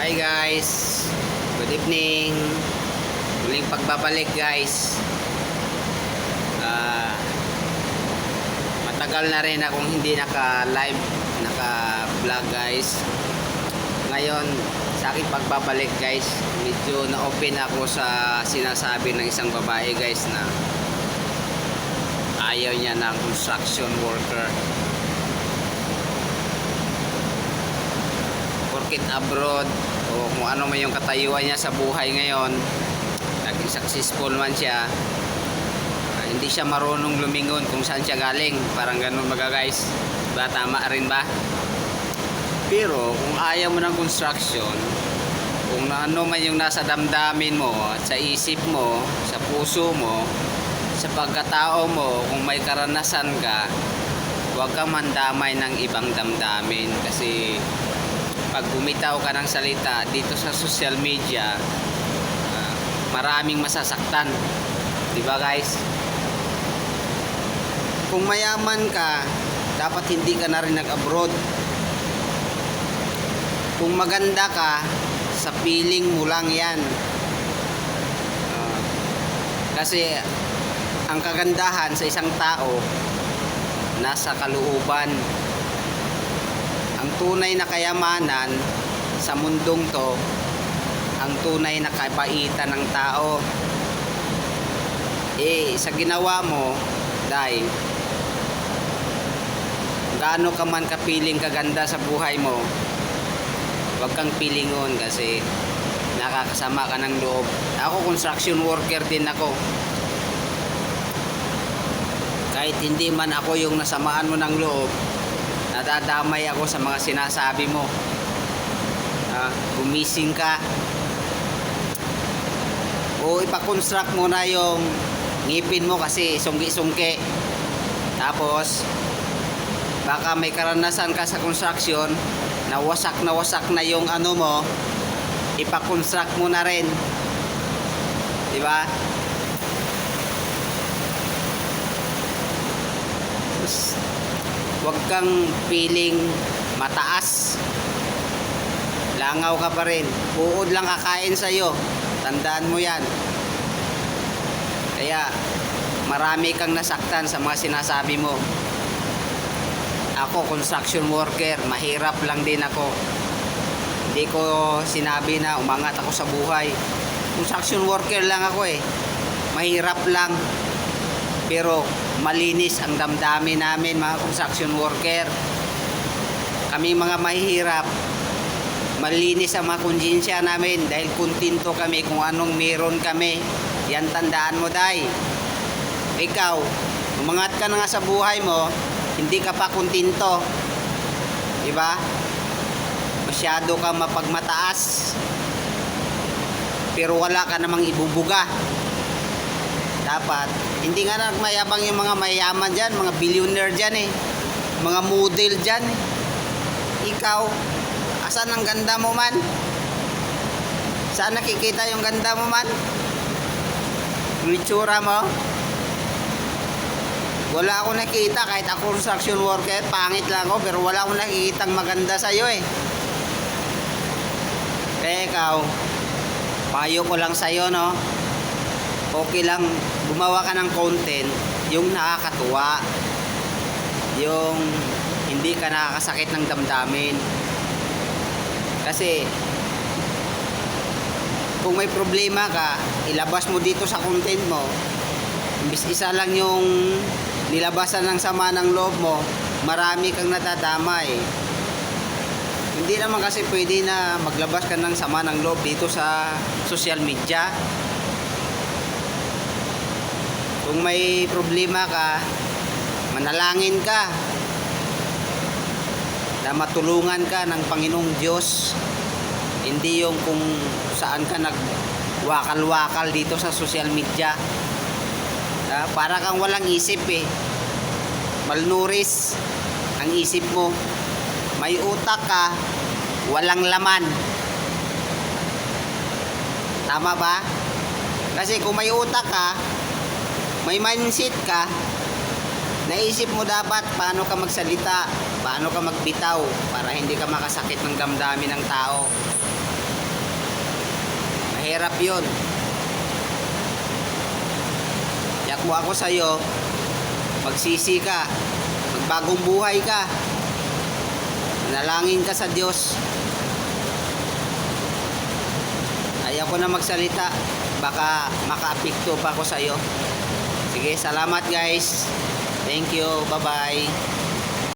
Hi guys, good evening. Muling pagbabalik guys. Matagal na rin akong hindi naka-live, naka-vlog guys. Ngayon, sa aking pagbabalik guys, medyo na-open ako sa sinasabi ng isang babae guys na ayaw niya ng construction worker. Porkit abroad o kung ano man yung katayuan niya sa buhay ngayon, naging successful man siya, hindi siya marunong lumingon kung saan siya galing. Parang ganun mga guys, ba tama rin ba? Pero kung ayaw mo ng construction, kung ano man yung nasa damdamin mo at sa isip mo, sa puso mo, sa pagkatao mo, kung may karanasan ka, huwag kang mandamay ng ibang damdamin. Kasi pag bumitaw ka ng salita dito sa social media, maraming masasaktan, di ba guys? Kung mayaman ka, dapat hindi ka na rin nag-abroad. Kung maganda ka, sa feeling mo lang yan. Kasi ang kagandahan sa isang tao nasa kalooban. Ang tunay na kayamanan sa mundong to, ang tunay na kabaitan ng tao. Sa ginawa mo, dahil gaano ka man kapiling kaganda sa buhay mo, huwag kang pilingon kasi nakakasama ka ng loob. Ako construction worker din ako. Kahit hindi man ako yung nasamaan mo ng loob, nadadamay ako sa mga sinasabi mo. Gumising ka o ipakonstruct mo na yung ngipin mo kasi sungki-sungki. Tapos baka may karanasan ka sa construction na wasak na yung ano mo, ipakonstruct mo na rin, di ba? Huwag kang feeling mataas, langaw ka pa rin, uod lang kakain sa'yo, tandaan mo yan. Kaya marami kang nasaktan sa mga sinasabi mo. Ako construction worker, mahirap lang din ako. Hindi ko sinabi na umangat ako sa buhay. Construction worker lang ako mahirap lang. Pero malinis ang damdamin namin mga construction worker. Kami mga mahihirap, malinis ang mga konsensya namin dahil kontento kami kung anong meron kami. Yan tandaan mo, day. Ikaw, umangat ka na nga sa buhay mo, hindi ka pa kontento, di ba? Masyado ka mapagmataas, pero wala ka namang ibubuga. Dapat hindi nga nagmayabang yung mga mayaman dyan, mga billionaire dyan mga model dyan. Ikaw, asan ang ganda mo man? Saan nakikita yung ganda mo man? Yung itsura mo? Wala akong nakita. Kahit ako construction worker, pangit lang ako, pero wala akong nakikitang maganda sa'yo Kaya ikaw, payo ko lang sa'yo, no? Okay lang gumawa ka ng content yung nakakatuwa, yung hindi ka nakakasakit ng damdamin. Kasi kung may problema ka, ilabas mo dito sa content mo. Imbis isa lang yung nilabasan ng sama ng loob mo, marami kang natadamay. Hindi naman kasi pwede na maglabas ka ng sama ng loob dito sa social media. Kung may problema ka, manalangin ka na matulungan ka ng Panginoong Diyos. Hindi yung kung saan ka nagwakal-wakal dito sa social media. Para kang walang isip malnuris ang isip mo. May utak ka, walang laman. Tama ba? Kasi kung may utak ka, may mindset ka, naisip mo dapat paano ka magsalita, paano ka magbitaw para hindi ka makasakit ng damdamin ng tao. Mahirap yun. Kaya kung ako sa'yo, magsisi ka, magbagong buhay ka, manalangin ka sa Diyos. Ayaw ko na magsalita, baka makaapekto pa ako sa'yo. Sige, salamat guys. Thank you, bye bye.